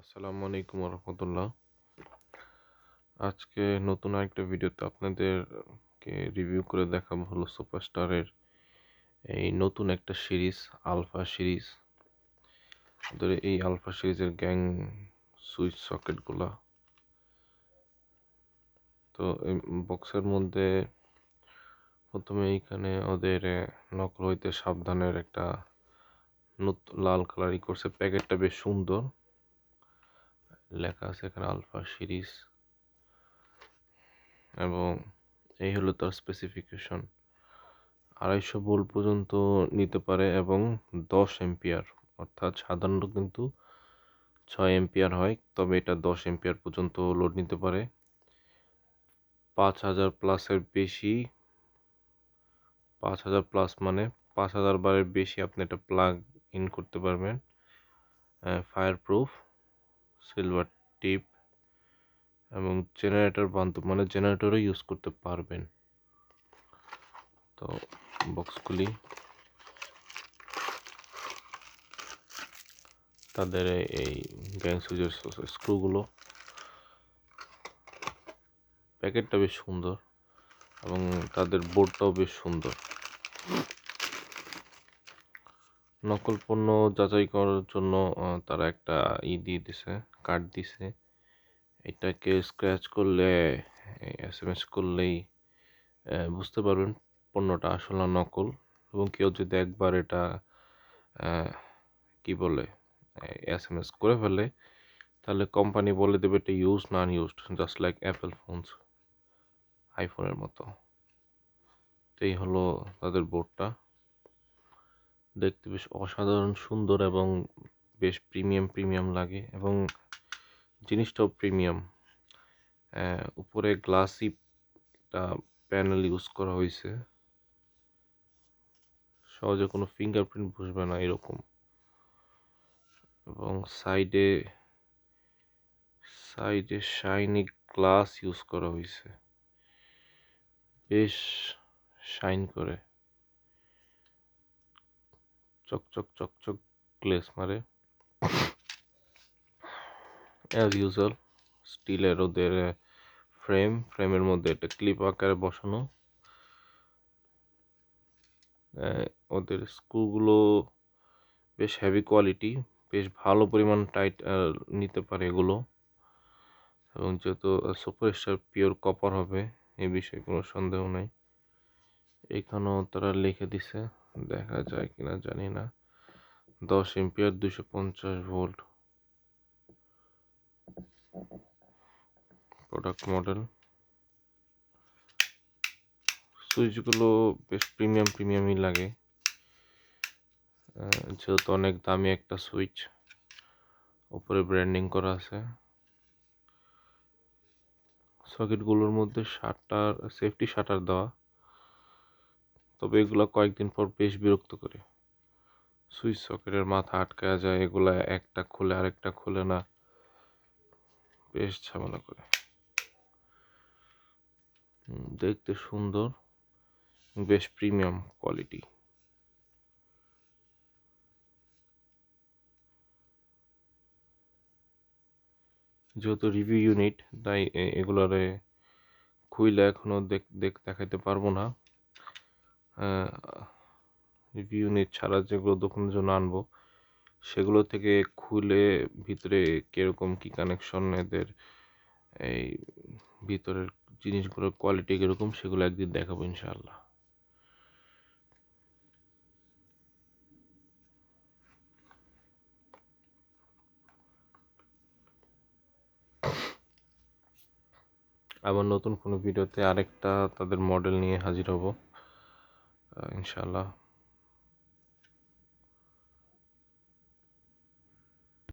আসসালামু আলাইকুম রহমতুল্লাহ। আজকে নতুন আরেকটা ভিডিওতে আপনাদেরকে রিভিউ করে দেখাবো হলো সুপারস্টারের এই নতুন একটা সিরিজ, আলফা সিরিজ। ওদের এই আলফা সিরিজের গ্যাং সুইচ সকেটগুলা তো বক্সের মধ্যে প্রথমে এইখানে ওদের নকল হইতে সাবধানের একটা লাল কালারই করছে। প্যাকেটটা বেশ সুন্দর, লেখা আছে এখানে আলফা সিরিজ এবং এই হলো তার স্পেসিফিকেশন। 250 ভোল্ট পর্যন্ত নিতে পারে এবং 10 এম্পিয়ার, অর্থাৎ সাধারণত কিন্তু 6 এম্পিয়ার হয়, তবে এটা 10 এম্পিয়ার পর্যন্ত লোড নিতে পারে। 5000 প্লাসের বেশি, 5000 প্লাস মানে 5000 বারের বেশি আপনি এটা প্লাগ ইন করতে পারবেন। ফায়ার প্রুফ, সিলভার টিপ এবং জেনারেটর বান্ধব, মানে জেনারেটরও ইউজ করতে পারবেন। তো বক্সগুলি তাদের এই গ্যাং সুইচের স্ক্রুগুলো, প্যাকেটটা বেশ সুন্দর এবং তাদের বোর্ডটাও বেশ সুন্দর। নকল পণ্য যাচাই করার জন্য তারা একটা দিয়ে দিছে, কার্ড দিছে। এটাকে স্ক্র্যাচ করলে, SMS করলেই বুঝতে পারবেন পণ্যটা আসলে নকল। এবং কেউ যদি একবার এটা কি বলে SMS করে ফেলে, তাহলে কোম্পানি বলে দেবে এটা ইউজ না unused, just like Apple phones, আইফোনের মতো। তো এই হলো তাদের বোর্ডটা, দেখতে বেশ অসাধারণ সুন্দর এবং বেশ প্রিমিয়াম লাগে এবং জিনিসটাও প্রিমিয়াম। উপরে গ্লাসি একটা প্যানেল ইউজ করা হয়েছে, সহজে কোনো ফিঙ্গারপ্রিন্ট বসবে না এরকম। এবং সাইডে শাইনি গ্লাস ইউজ করা হয়েছে, বেশ শাইন করে, চকচক গ্লেস মারে। অ্যাজ ইউজুয়াল স্টিলের ওদের ফ্রেমের মধ্যে একটা ক্লিপ আকারে বসানো। ওদের স্ক্রুগুলো বেশ হেভি কোয়ালিটি, বেশ ভালো পরিমাণ টাইট নিতে পারে এগুলো। এবং যেহেতু সুপারস্টার পিওর কপার হবে, এই বিষয়ে কোনো সন্দেহ নেই। এখানেও তারা লিখে দিছে, দেখা যায় কিনা জানি না, 10 এম্পিয়ার 250 ভোল্ট। প্রোডাক্ট মডেল, সুইচগুলো বেশ প্রিমিয়ামই লাগে, যেহেতু অনেক দামি একটা সুইচ। উপরে ব্র্যান্ডিং করা আছে। সকেটগুলোর মধ্যে সেফটি শাটার দেওয়া, তবে এগুলা কয়েকদিন পর বেশ বিরক্ত করে। সুইচ সকেটের মাথা আটকায়া যায়, এগুলা একটা খুলে আরেকটা খুলে না, বেশ ঝামেলা করে। দেখতে সুন্দর, বেশ প্রিমিয়াম কোয়ালিটি। যেহেতু রিভিউ ইউনিট, তাই এগুলারে খুইলে এখনো দেখাইতে পারবো না। রিভিউ ইউনিট ছাড়া যেগুলো দোকানের জন্য আনবো, সেগুলো থেকে খুলে ভিতরে কিরকম কি কানেকশন, এদের এই ভিতরের জিনিসগুলোর কোয়ালিটি কিরকম, সেগুলো একদিন দেখাবো ইনশাআল্লাহ। আবার নতুন কোনো ভিডিওতে আরেকটা তাদের মডেল নিয়ে হাজির হব ইনশাআল্লাহ।